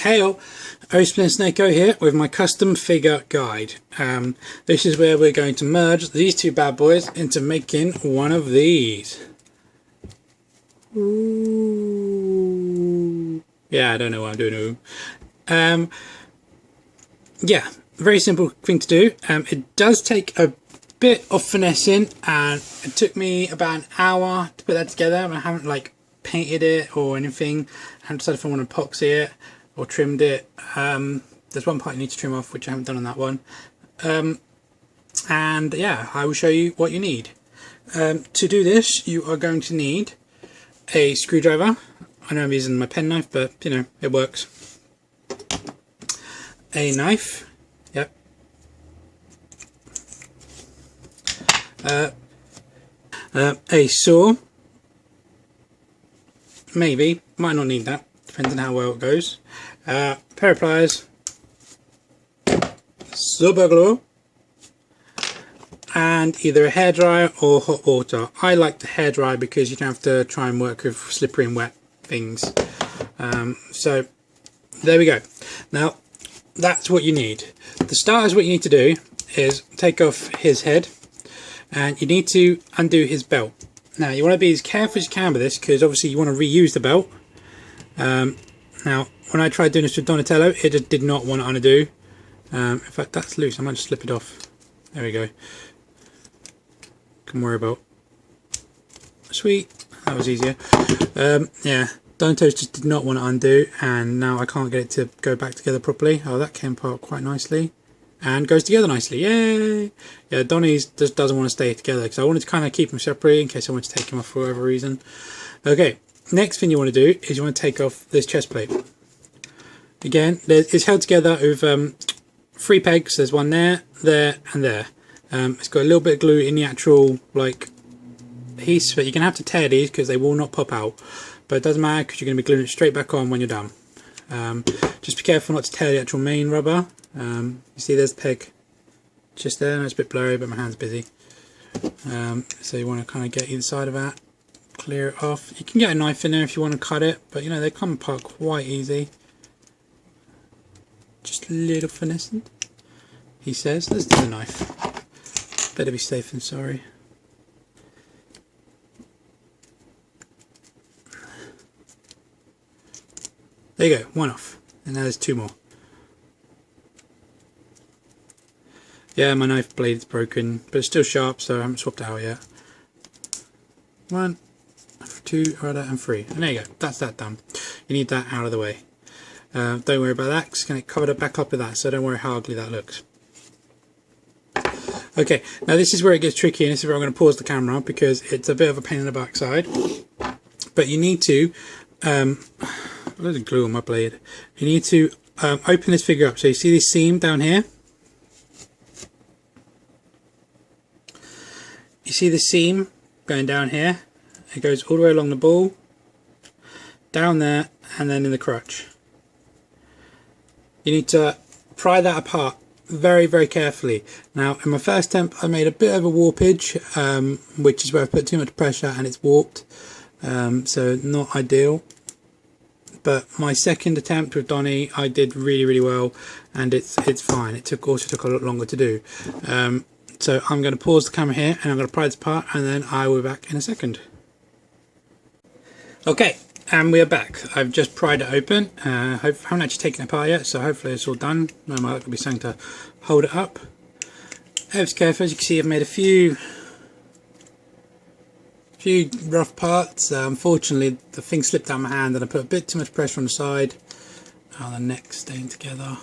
Hail, Neca here with my custom figure guide. This is where we're going to merge these two bad boys into making one of these. Ooh. Yeah, I don't know what I'm doing. Yeah, very simple thing to do. It does take a bit of finessing, and it took me about an hour to put that together. I haven't like painted it or anything. I haven't decided if I want to epoxy it or trimmed it. There's one part you need to trim off, which I haven't done on that one. And yeah, I will show you what you need. To do this, you are going to need a screwdriver. I know I'm using my pen knife, but you know, it works. A knife, yep. A saw, maybe, might not need that, depends on how well it goes. Pair of pliers, super glue, and either a hairdryer or hot water. I like the hairdryer because you don't have to try and work with slippery and wet things. So there we go. Now that's what you need. The start is what you need to do is take off his head, and you need to undo his belt. Now you want to be as careful as you can with this, because obviously you want to reuse the belt. Now when I tried doing this with Donatello, it just did not want to undo. In fact, that's loose. I might just slip it off. There we go. Can worry about. Sweet, that was easier. Yeah, Donatello just did not want to undo, and now I can't get it to go back together properly. Oh, that came apart quite nicely and goes together nicely. Yay! Yeah, Donnie's just doesn't want to stay together, because I wanted to kind of keep them separate in case I wanted to take him off for whatever reason. Okay, next thing you want to do is you want to take off this chest plate. Again, it's held together with 3 pegs. There's one there, there and there. It's got a little bit of glue in the actual like piece, but you're going to have to tear these because they will not pop out. But it doesn't matter, because you're going to be gluing it straight back on when you're done. Just be careful not to tear the actual main rubber. You see there's the peg just there. It's a bit blurry, but my hand's busy. So you want to kind of get either side of that, clear it off. You can get a knife in there if you want to cut it, but you know, they come apart quite easy. Just a little finessing, he says. Let's do the knife. Better be safe than sorry. There you go, one off, and now there's 2 more. Yeah, my knife blade's broken, but it's still sharp, so I haven't swapped it out yet. 1, 2, and 3, and there you go. That's that done. You need that out of the way. Don't worry about that, because it's going to cover it back up with that, so don't worry how ugly that looks. Okay, now this is where it gets tricky, and this is where I'm going to pause the camera because it's a bit of a pain in the backside. But you need to loads of glue on my blade. You need to open this figure up. So you see this seam down here? You see the seam going down here? It goes all the way along the ball, down there, and then in the crotch. You need to pry that apart very, very carefully. Now, in my first attempt, I made a bit of a warpage, which is where I put too much pressure and it's warped. So not ideal. But my second attempt with Donnie, I did really, really well, and it's fine. It also took a lot longer to do. So I'm going to pause the camera here, and I'm going to pry this apart, and then I will be back in a second. Okay, and we are back. I've just pried it open. I haven't actually taken it apart yet, so hopefully it's all done. There might be something to hold it up. Ever so careful. As you can see, I've made a few rough parts. Unfortunately, the thing slipped out of my hand, and I put a bit too much pressure on the side. Oh, the neck's staying together.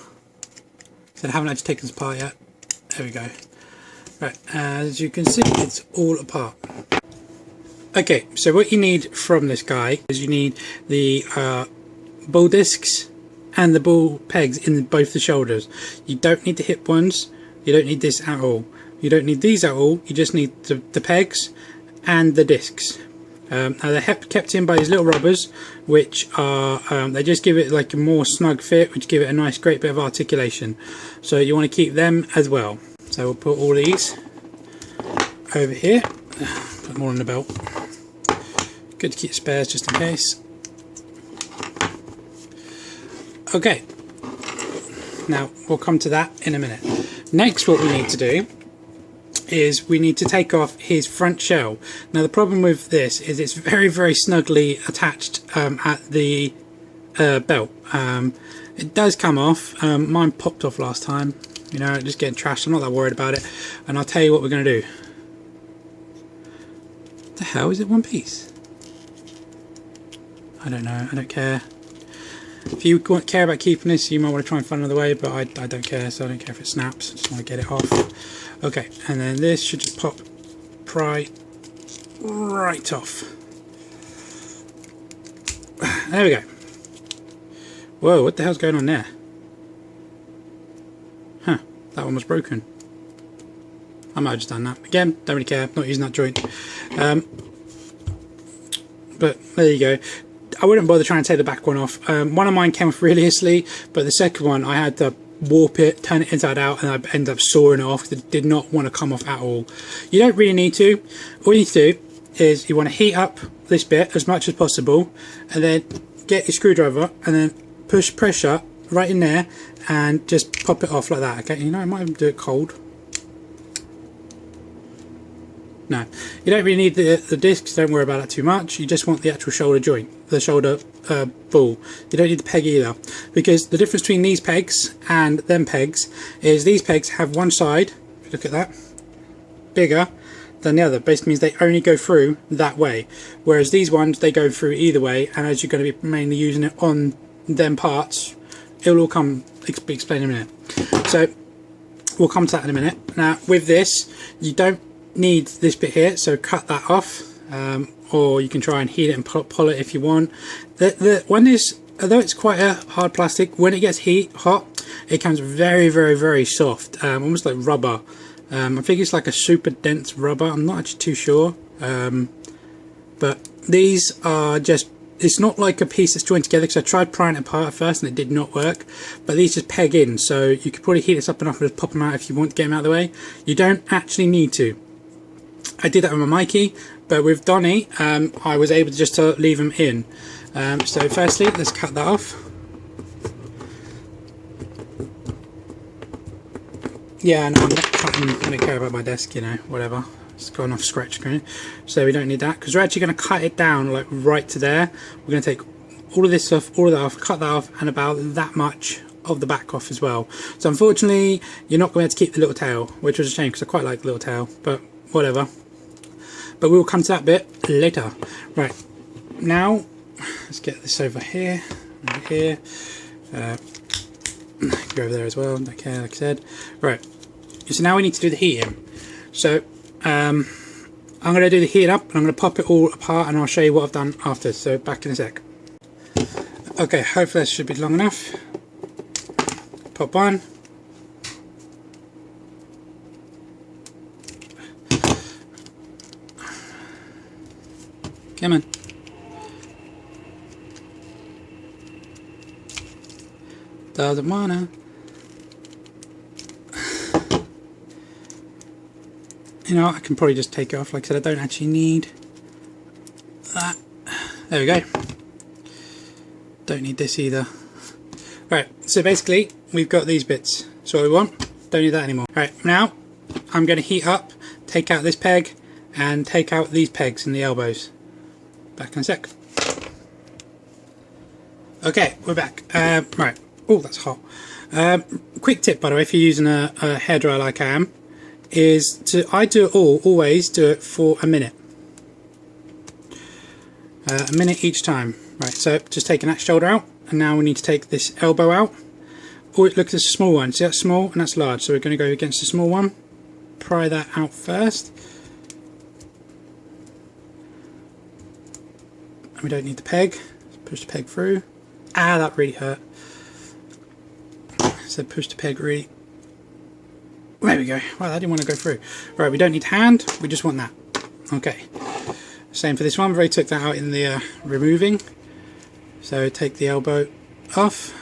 So I haven't actually taken this apart yet. There we go. Right, as you can see, it's all apart. Okay, so what you need from this guy is you need the ball discs and the ball pegs in both the shoulders. You don't need the hip ones. You don't need this at all. You don't need these at all. You just need the pegs and the discs. Now they're kept in by these little rubbers, which are they just give it like a more snug fit, which give it a nice, great bit of articulation. So you want to keep them as well. So we'll put all these over here. Put more on the belt. Good to keep spares just in case. Okay, Now we'll come to that in a minute. Next, what we need to do is we need to take off his front shell. Now the problem with this is it's very snugly attached at the belt. It does come off. Mine popped off last time, you know, just getting trashed. I'm not that worried about it, and I'll tell you what we're going to do. What the hell, is it one piece? I don't know, I don't care. If you care about keeping this, you might want to try and find another way, but I don't care, so I don't care if it snaps. I just want to get it off. Okay, and then this should just pop right off. There we go. Whoa, what the hell's going on there? Huh, that one was broken. I might have just done that. Again, don't really care, not using that joint. But there you go. I wouldn't bother trying to take the back one off. One of mine came off really easily, but the second one I had to warp it, turn it inside out, and I ended up sawing it off because it did not want to come off at all. You don't really need to. All you need to do is you want to heat up this bit as much as possible, and then get your screwdriver and then push pressure right in there and just pop it off like that. Okay, you know, I might even do it cold. No, you don't really need the discs, don't worry about that too much. You just want the actual shoulder joint, the shoulder ball. You don't need the peg either, because the difference between these pegs and them pegs is these pegs have one side, if you look at that, bigger than the other. Basically means they only go through that way, whereas these ones, they go through either way, and as you're going to be mainly using it on them parts, it'll all come be explained in a minute. So we'll come to that in a minute. Now with this, you don't need this bit here, so cut that off, or you can try and heat it and pull it if you want. The one is, although it's quite a hard plastic, when it gets hot, it comes very soft, almost like rubber. I think it's like a super dense rubber. I'm not actually too sure, but these are just, it's not like a piece that's joined together, because I tried prying it apart at first and it did not work, but these just peg in, so you could probably heat this up enough and just pop them out if you want to get them out of the way. You don't actually need to. I did that with my Mikey, but with Donnie, I was able to just leave them in. So firstly, let's cut that off. Yeah, no, I'm not going to care about my desk, you know, whatever. It's got enough scratch screen, so we don't need that, because we're actually going to cut it down like right to there. We're going to take all of this off, all of that off, cut that off, and about that much of the back off as well. So unfortunately, you're not going to keep the little tail, which was a shame because I quite like the little tail, but whatever. But we'll come to that bit later. Right, now let's get this over here, over here. Go over there as well, don't care, like I said. Right, so now we need to do the heating. So I'm going to do the heat up, and I'm going to pop it all apart, and I'll show you what I've done after. So back in a sec. Okay, hopefully this should be long enough. Pop on. Come on. Doesn't wanna. You know, I can probably just take it off. Like I said, I don't actually need that. There we go. Don't need this either. Right, so basically we've got these bits. That's what we want. Don't need that anymore. Right, now I'm going to heat up, take out this peg, and take out these pegs and the elbows. Back in a sec. Okay, we're back. Right. Oh, that's hot. Quick tip, by the way, if you're using a hairdryer like I am, is I do it always do it for a minute. A minute each time. Right, so just taking that shoulder out, and now we need to take this elbow out. Oh, look at this small one. See, that's small and that's large, so we're going to go against the small one. Pry that out first. We don't need the peg. Push the peg through. Ah, that really hurt. So push the peg really. There we go. Well, that didn't want to go through. Right, we don't need hand. We just want that. Okay. Same for this one. We've already took that out in the removing. So take the elbow off.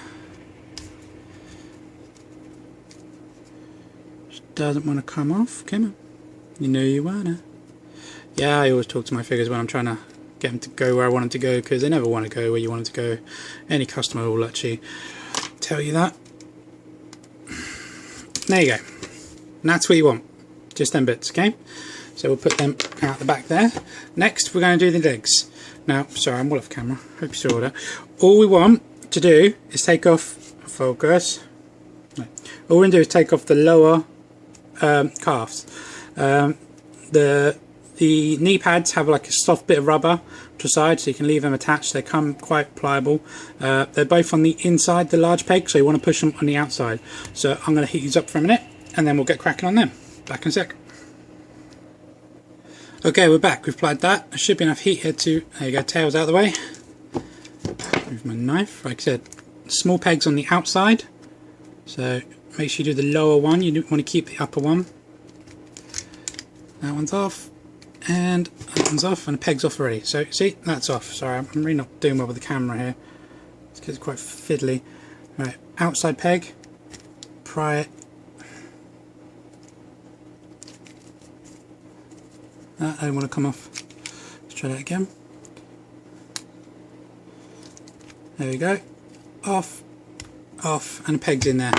Just doesn't want to come off. Come on. You know you wanna. Yeah, I always talk to my figures when I'm trying to get them to go where I want them to go, because they never want to go where you want them to go. Any customer will actually tell you that. there you go. And that's what you want, just them bits, okay? So we'll put them out the back there. Next, we're going to do the legs. Now, sorry, I'm well off camera. Hope you saw that. All we want to do is take off, focus. No. All we're going to do is take off the lower calves. The knee pads have like a soft bit of rubber to the side, so you can leave them attached. They come quite pliable. They're both on the inside, the large peg, so you want to push them on the outside. So I'm going to heat these up for a minute, and then we'll get cracking on them. Back in a sec. Okay, we're back. We've applied that. There should be enough heat here to, there you go, tails out of the way. Move my knife. Like I said, small pegs on the outside. So make sure you do the lower one. You want to keep the upper one. That one's off. And that one's off. And the peg's off already. So see, that's off. Sorry, I'm really not doing well with the camera here. It's because it's quite fiddly. Right, outside peg. Pry it. I don't want to come off. Let's try that again. There we go. Off, off, and the peg's in there.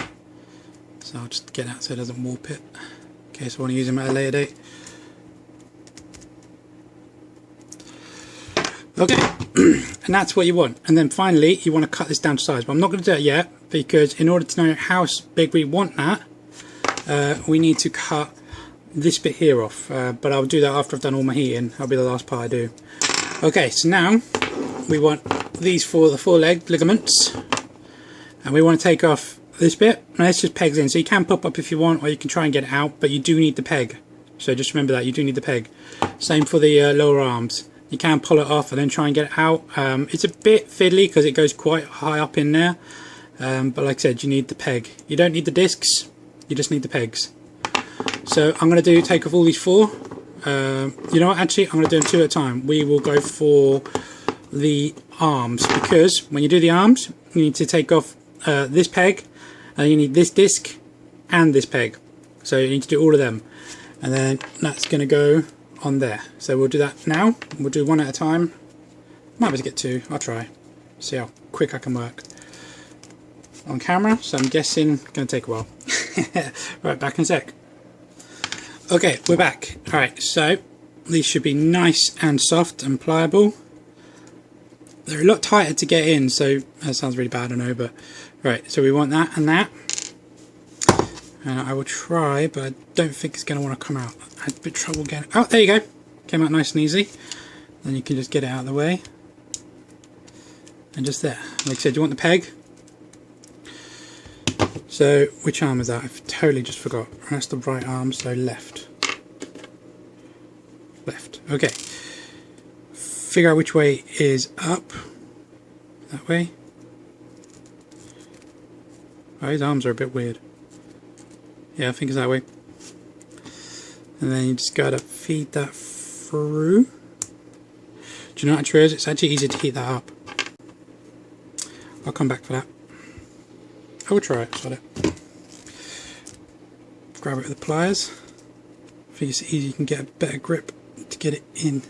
So I'll just get out so it doesn't warp it, in case I want to use them at a later date. Okay, and that's what you want. And then finally, you want to cut this down to size. But I'm not going to do it yet, because in order to know how big we want that, we need to cut this bit here off, but I'll do that after I've done all my heating. That'll be the last part I do. Okay, so now we want these for the four-leg ligaments, and we want to take off this bit. Now this just pegs in, so you can pop up if you want, or you can try and get it out, but you do need the peg. So just remember that, you do need the peg. Same for the lower arms. You can pull it off and then try and get it out. It's a bit fiddly because it goes quite high up in there, but like I said, you need the peg. You don't need the discs, you just need the pegs. So I'm going to take off all these four. You know what, actually I'm going to do them two at a time. We will go for the arms, because when you do the arms you need to take off this peg, and you need this disc and this peg. So you need to do all of them, and then that's going to go on there. So we'll do that now. We'll do one at a time. Might be able to get two. I'll try. See how quick I can work on camera. So I'm guessing it's going to take a while. Right, back in a sec. Okay, we're back. Alright, so these should be nice and soft and pliable. They're a lot tighter to get in, so that sounds really bad, I know, but right, so we want that and that. And I will try, but I don't think it's going to want to come out. I had a bit of trouble getting. Oh, there you go. Came out nice and easy. Then you can just get it out of the way. And just there. Like I said, you want the peg. So, which arm is that? I've totally just forgot. That's the right arm, so left. Left. Okay. Figure out which way is up. That way. Oh, his arms are a bit weird. Yeah, I think it's that way. And then you just gotta feed that through. Do you know what it is? It's actually easier to heat that up. I'll come back for that. I will try it, sort it. Grab it with the pliers. I think it's easy, you can get a better grip to get it in.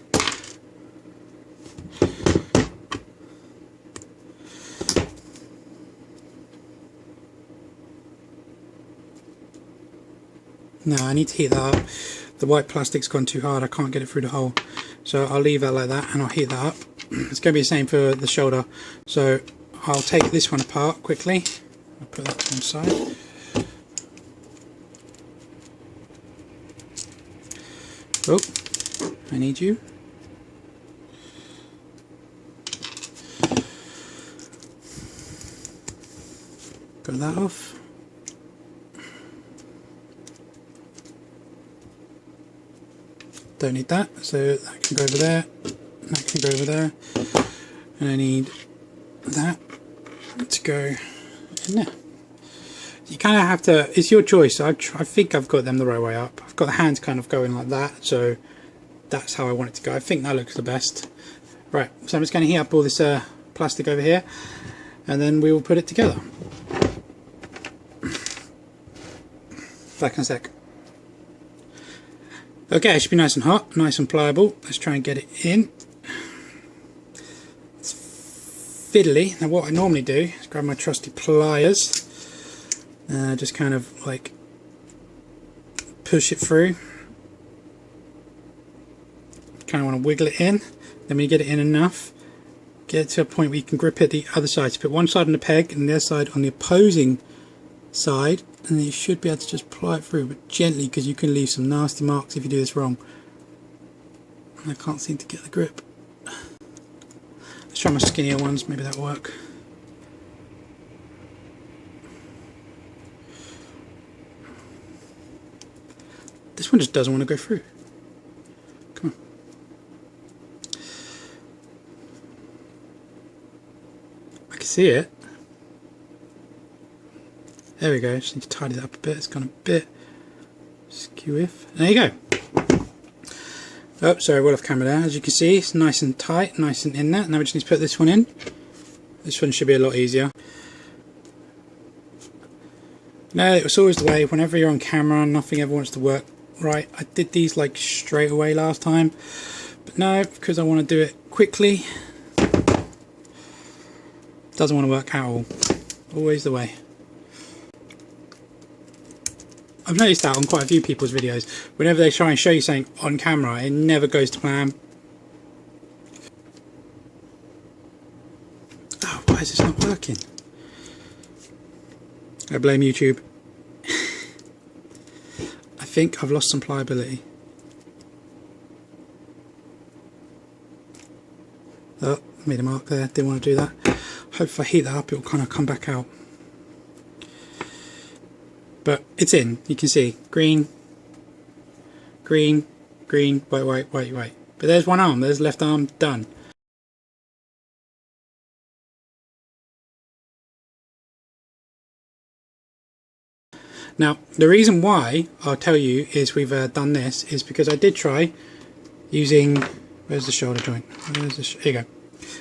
No, I need to heat that up. The white plastic's gone too hard, I can't get it through the hole. So I'll leave that like that and I'll heat that up. It's going to be the same for the shoulder. So I'll take this one apart quickly. I'll put that to one side. Oh, I need you. Got that off. Don't need that, so that can go over there, that can go over there, and I need that to go in there. You kind of have to, it's your choice. I think I've got them the right way up. I've got the hands kind of going like that, so that's how I want it to go. I think that looks the best. Right, so I'm just going to heat up all this plastic over here, and then we will put it together. Back in a sec. Okay, it should be nice and hot, nice and pliable. Let's try and get it in. It's fiddly. Now what I normally do is grab my trusty pliers, just kind of like push it through. Kind of want to wiggle it in. Then when you get it in enough, get it to a point where you can grip it the other side. So put one side on the peg and the other side on the opposing side, and then you should be able to just ply it through, but gently, because you can leave some nasty marks if you do this wrong. And I can't seem to get the grip. Let's try my skinnier ones, maybe that'll work. This one just doesn't want to go through. Come on. I can see it. There we go, just need to tidy that up a bit, it's gone a bit skew-iff. There you go. Oh, sorry, well off camera there. As you can see, it's nice and tight, nice and in there. Now we just need to put this one in. This one should be a lot easier. No, it was always the way, whenever you're on camera, nothing ever wants to work right. I did these like straight away last time, but no, because I want to do it quickly. Doesn't want to work at all. Always the way. I've noticed that on quite a few people's videos. Whenever they try and show you something on camera, it never goes to plan. Oh, why is this not working? I blame YouTube. I think I've lost some pliability. Oh, made a mark there, didn't want to do that. Hope if I heat that up it will kind of come back out. But it's in, you can see, green, green, green, white, white, white, white. But there's one arm, there's left arm, done. Now, the reason why I'll tell you is we've done this is because I did try using, where's the shoulder joint? Where's the here you go.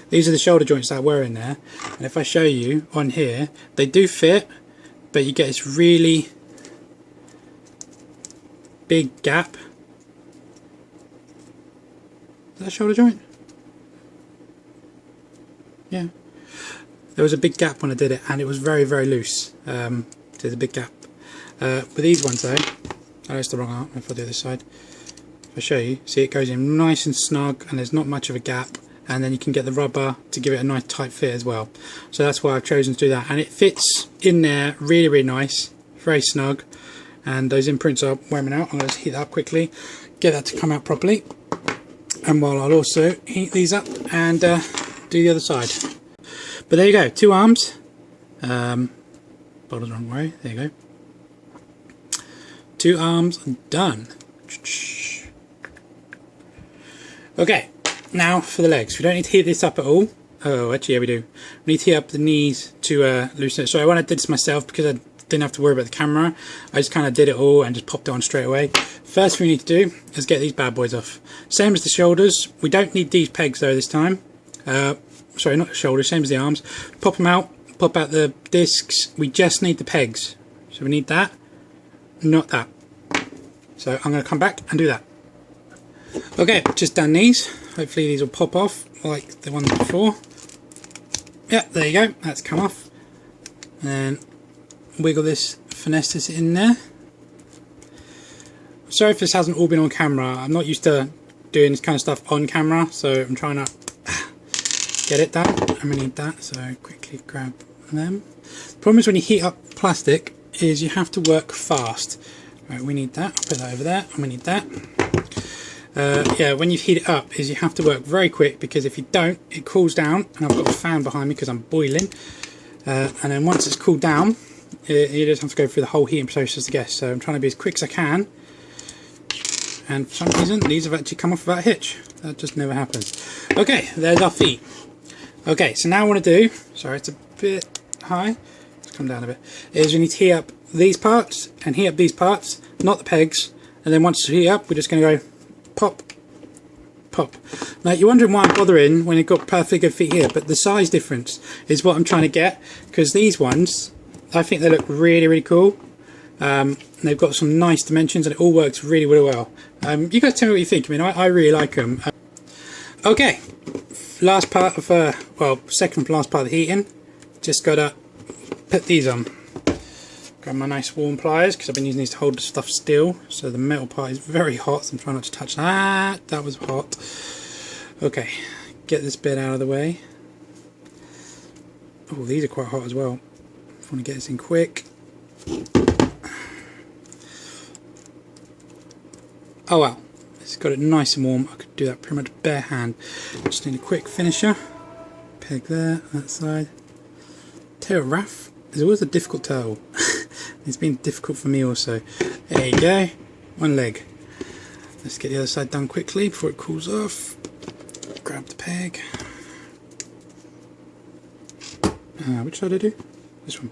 These are the shoulder joints that were in there, and if I show you on here, they do fit, but you get this really big gap. Is that a shoulder joint? Yeah. There was a big gap when I did it, and it was very, very loose. There's a big gap. With these ones though, oh, it's the wrong arm. If I do this side, if I show you, see it goes in nice and snug, and there's not much of a gap. And then you can get the rubber to give it a nice tight fit as well. So that's why I've chosen to do that, and it fits in there really, really nice, very snug. And those imprints are wearing out. I'm going to heat that up quickly, get that to come out properly, and while I'll also heat these up and do the other side. But there you go, two arms. Bottom's the wrong way. There you go. Two arms done. Okay. Now for the legs. We don't need to heat this up at all. Oh, actually, yeah, we do. We need to heat up the knees to loosen it. So I wanted to do this myself because I didn't have to worry about the camera. I just kind of did it all and just popped it on straight away. First thing we need to do is get these bad boys off. Same as the shoulders. We don't need these pegs though this time. Sorry, not the shoulders, same as the arms. Pop them out, pop out the discs. We just need the pegs. So we need that, not that. So I'm going to come back and do that. Okay, just done these. Hopefully these will pop off like the ones before. Yeah, there you go, that's come off. And wiggle this, finesse this in there. Sorry if this hasn't all been on camera. I'm not used to doing this kind of stuff on camera, so I'm trying to get it done. And we need that, so quickly grab them. The problem is when you heat up plastic is you have to work fast. Right, we need that, I'll put that over there, and we need that. Yeah, when you heat it up is you have to work very quick, because if you don't, it cools down, and I've got a fan behind me because I'm boiling, and then once it's cooled down, you just have to go through the whole heating process again. So I'm trying to be as quick as I can, and for some reason these have actually come off without a hitch. That just never happens. Okay, there's our feet. Okay, so now what I want to do, sorry it's a bit high, let's come down a bit, is we need to heat up these parts and heat up these parts, not the pegs, and then once it's heat up we're just going to go pop, pop. Now you're wondering why I'm bothering when you've got perfectly good feet here, but the size difference is what I'm trying to get, because these ones, I think they look really, really cool. They've got some nice dimensions and it all works really, really well. You guys tell me what you think. I mean, I really like them. Okay, last part of, well, second from last part of the heating, just got to put these on. Grab my nice warm pliers because I've been using these to hold the stuff still. So the metal part is very hot, so I'm trying not to touch that. That was hot. Okay, get this bit out of the way. Oh, these are quite hot as well. I want to get this in quick. Oh well, it's got it nice and warm. I could do that pretty much bare hand. Just need a quick finisher. Peg there, that side. Tail raff is always a difficult tail. It's been difficult for me also. There you go, one leg. Let's get the other side done quickly before it cools off. Grab the peg. Which side did I do? This one.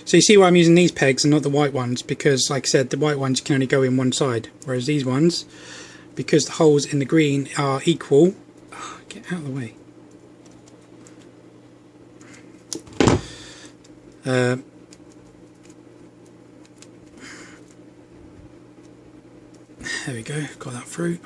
So you see why I'm using these pegs and not the white ones, because like I said, the white ones you can only go in one side, whereas these ones, because the holes in the green are equal. Oh, get out of the way. There we go, got that through.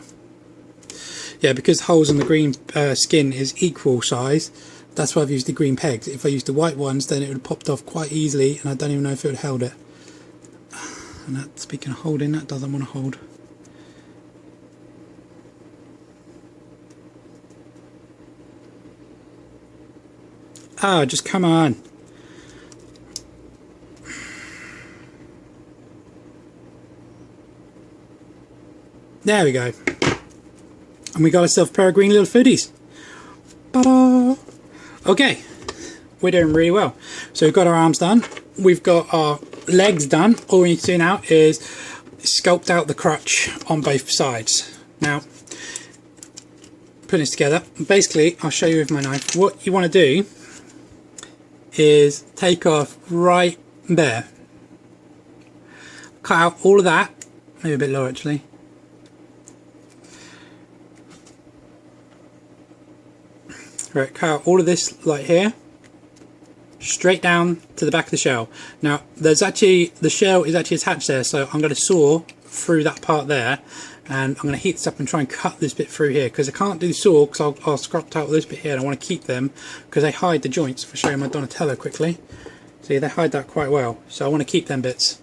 Yeah, because the holes in the green skin is equal size, that's why I've used the green pegs. If I used the white ones, then it would have popped off quite easily, and I don't even know if it would have held it. And that, speaking of holding, that doesn't want to hold. Ah, just come on. There we go. And we got ourselves a pair of green little foodies. Ta-da! Okay, we're doing really well. So we've got our arms done. We've got our legs done. All we need to do now is sculpt out the crutch on both sides. Now, putting this together, basically, I'll show you with my knife. What you want to do is take off right there. Cut out all of that. Maybe a bit lower actually. Right, cut out all of this like here, straight down to the back of the shell. Now there's actually, the shell is actually attached there, so I'm going to saw through that part there, and I'm going to heat this up and try and cut this bit through here, because I can't do the saw because I'll scrap out this bit here, and I want to keep them because they hide the joints. If I show you my Donatello quickly, see, they hide that quite well, so I want to keep them bits.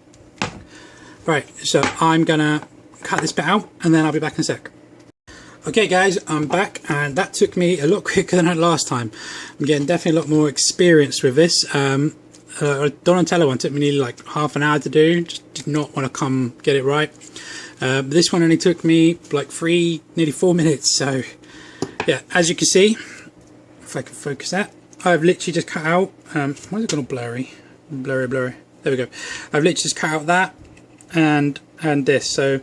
Right, so I'm going to cut this bit out and then I'll be back in a sec. Okay guys, I'm back, and that took me a lot quicker than that last time. I'm getting definitely a lot more experience with this. Donatello one took me nearly like half an hour to do, just did not want to come get it right. This one only took me like nearly 4 minutes, so yeah, as you can see, if I can focus that, I've literally just cut out, why is it gone all blurry? Blurry, there we go. I've literally just cut out that and this, so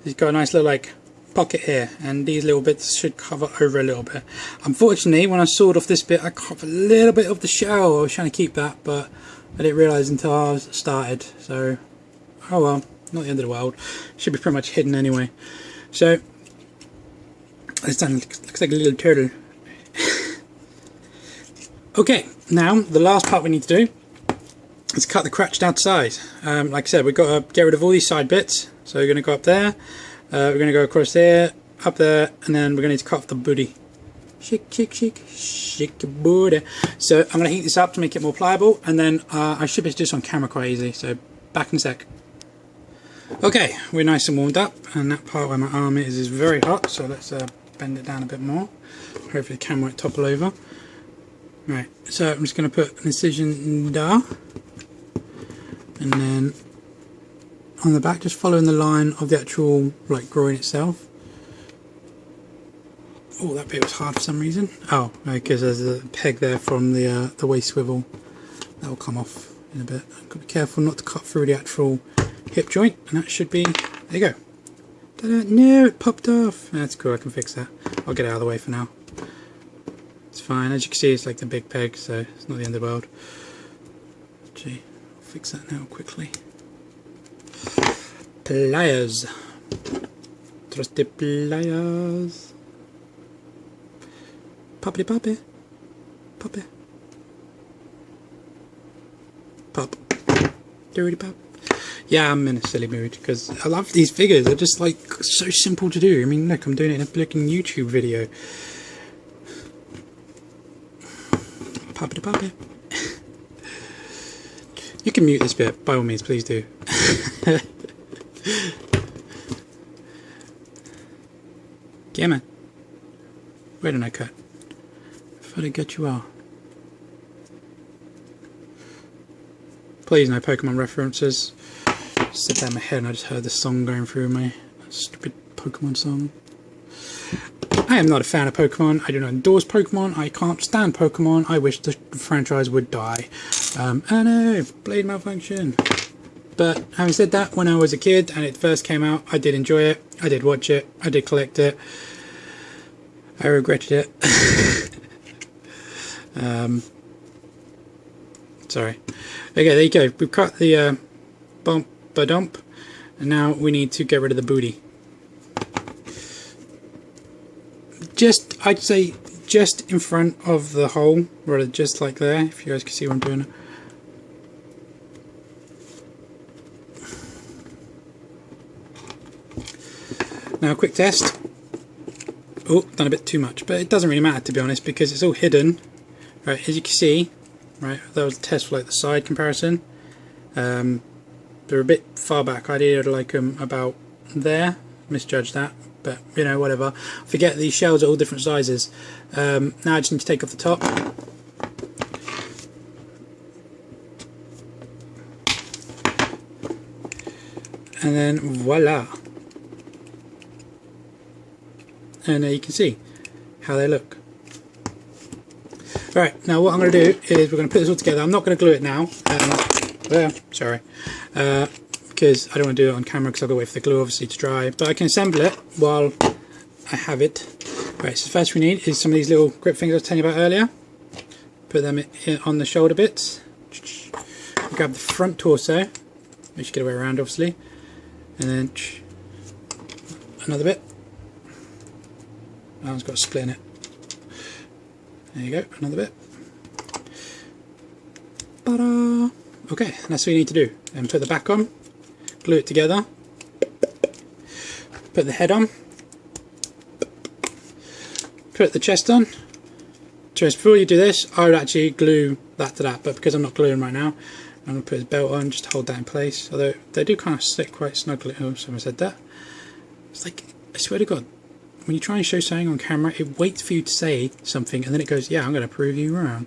it's got a nice little like pocket here, and these little bits should cover over a little bit. Unfortunately, when I sawed off this bit, I cut off a little bit of the shell. I was trying to keep that, but I didn't realise until I started, so oh well, not the end of the world. Should be pretty much hidden anyway. So this done, looks like a little turtle. Okay, now the last part we need to do is cut the crutch down to size. Like I said, we've got to get rid of all these side bits, so we're going to go up there. We're going to go across there, up there, and then we're going to need to cut off the booty. Shake the booty. So I'm going to heat this up to make it more pliable, and then I should be able to do this on camera quite easily, so back in a sec. Okay, we're nice and warmed up, and that part where my arm is very hot, so let's bend it down a bit more. Hopefully the camera won't topple over. Right, so I'm just going to put an incision there, and then on the back, just following the line of the actual like groin itself. Oh, that bit was hard for some reason. Oh, because there's a peg there from the waist swivel. That will come off in a bit. I've got to be careful not to cut through the actual hip joint, and that should be, there you go. No, it popped off. That's cool, I can fix that. I'll get it out of the way for now. It's fine. As you can see, it's like the big peg, so it's not the end of the world. Gee, I'll fix that now quickly. Pliers. Trusty pliers. Poppy. Pop. Dirty pop. Yeah, I'm in a silly mood because I love these figures. They're just like so simple to do. I mean, look, I'm doing it in a flicking YouTube video. Poppy. You can mute this bit, by all means, please do. Yeah, man. Where did I cut? I thought I'd get you all. Please, no Pokemon references. Just sit down in my head and I just heard the song going through my stupid Pokemon song. I am not a fan of Pokemon. I do not endorse Pokemon. I can't stand Pokemon. I wish the franchise would die. I know, blade malfunction. But having said that, when I was a kid and it first came out, I did enjoy it. I did watch it. I did collect it. I regretted it. Sorry. Okay, there you go. We've cut the bump-a-dump, and now we need to get rid of the booty. I'd say just in front of the hole, rather just like there, if you guys can see what I'm doing. Now, a quick test. Oh, done a bit too much, but it doesn't really matter, to be honest, because it's all hidden. Right, as you can see, right, that was a test for like the side comparison. They're a bit far back. I did like them about there. Misjudged that, but you know, whatever. Forget these shells are all different sizes. Now I just need to take off the top. And then voila. And there you can see how they look. Alright, now what I'm going to do is we're going to put this all together. I'm not going to glue it now. Sorry. Because I don't want to do it on camera because I've got to wait for the glue obviously to dry. But I can assemble it while I have it. Right, so first we need is some of these little grip things I was telling you about earlier. Put them on the shoulder bits. Grab the front torso, which get away around obviously. And then another bit. That one's got a split in it. There you go, another bit. Ta-da! Okay, that's what you need to do. And put the back on, glue it together, put the head on, put the chest on. Just before you do this, I would actually glue that to that, but because I'm not gluing right now, I'm going to put his belt on just to hold that in place. Although they do kind of stick quite snugly. Oh, someone said that. It's like, I swear to God, when you try and show something on camera, it waits for you to say something and then it goes, yeah, I'm going to prove you wrong.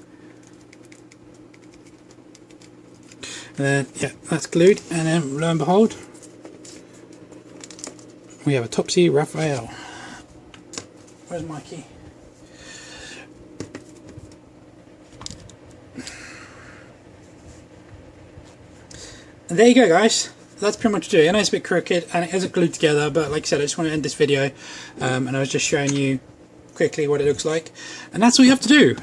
And then, yeah, that's glued, and then lo and behold, we have a Topsy Raphael. Where's Mikey? And there you go, guys. That's pretty much it. I know it's a bit crooked and it isn't glued together, but like I said, I just want to end this video, and I was just showing you quickly what it looks like, and that's all you have to do.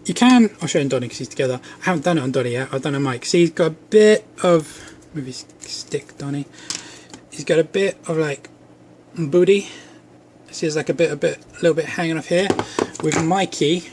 You can, I'll show you on Donnie because he's together. I haven't done it on Donnie yet, I've done it on Mike. See, he's got a bit of, maybe stick Donnie, he's got a bit of like booty. See, there's like a little bit hanging off here. With Mikey,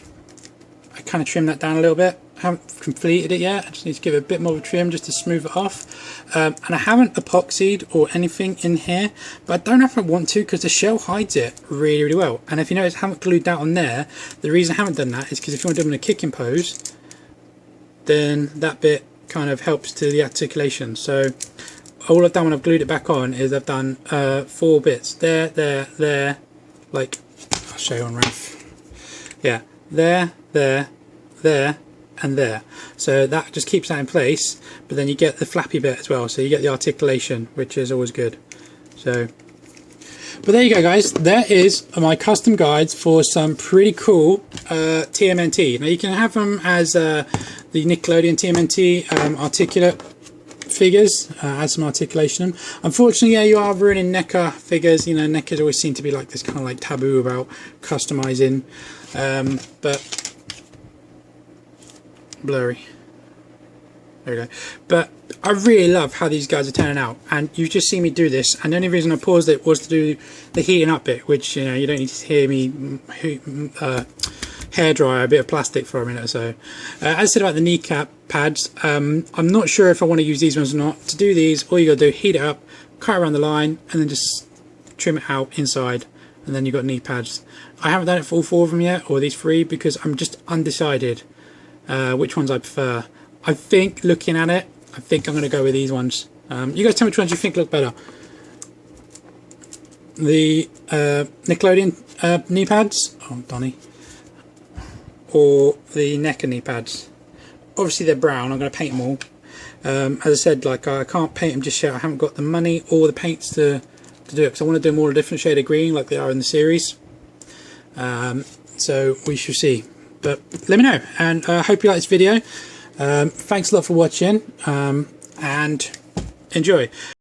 I kind of trimmed that down a little bit. I haven't completed it yet, I just need to give it a bit more of a trim just to smooth it off. And I haven't epoxied or anything in here, but I don't know if I want to because the shell hides it really, really well. And if you notice I haven't glued that on there, the reason I haven't done that is because if you want to do them in a kicking pose, then that bit kind of helps to the articulation. So all I've done when I've glued it back on is I've done 4 bits. There, like, I'll show you on Ralph. Yeah, there, and there, so that just keeps that in place, but then you get the flappy bit as well, so you get the articulation, which is always good. So, but there you go, guys, there is my custom guides for some pretty cool TMNT. Now you can have them as the Nickelodeon TMNT articulate figures, add some articulation in them. Unfortunately, yeah, you are ruining NECA figures. You know, NECAs always seem to be like this kind of like taboo about customizing, but blurry. There we go. But I really love how these guys are turning out, and you've just seen me do this, and the only reason I paused it was to do the heating up bit, which, you know, you don't need to hear me hairdryer a bit of plastic for a minute or so. As I said about the kneecap pads, I'm not sure if I want to use these ones or not. To do these, all you got to do, heat it up, cut around the line, and then just trim it out inside, and then you've got knee pads. I haven't done it for all 4 of them yet, or these 3, because I'm just undecided which ones I prefer. I think, looking at it, I think I'm going to go with these ones. You guys tell me which ones you think look better. The Nickelodeon knee pads, oh Donny, or the NECA knee pads. Obviously they're brown, I'm going to paint them all. As I said, like, I can't paint them just yet. I haven't got the money or the paints to do it, because I want to do them all a different shade of green like they are in the series. So we shall see, but let me know, and I hope you like this video. Thanks a lot for watching, and enjoy.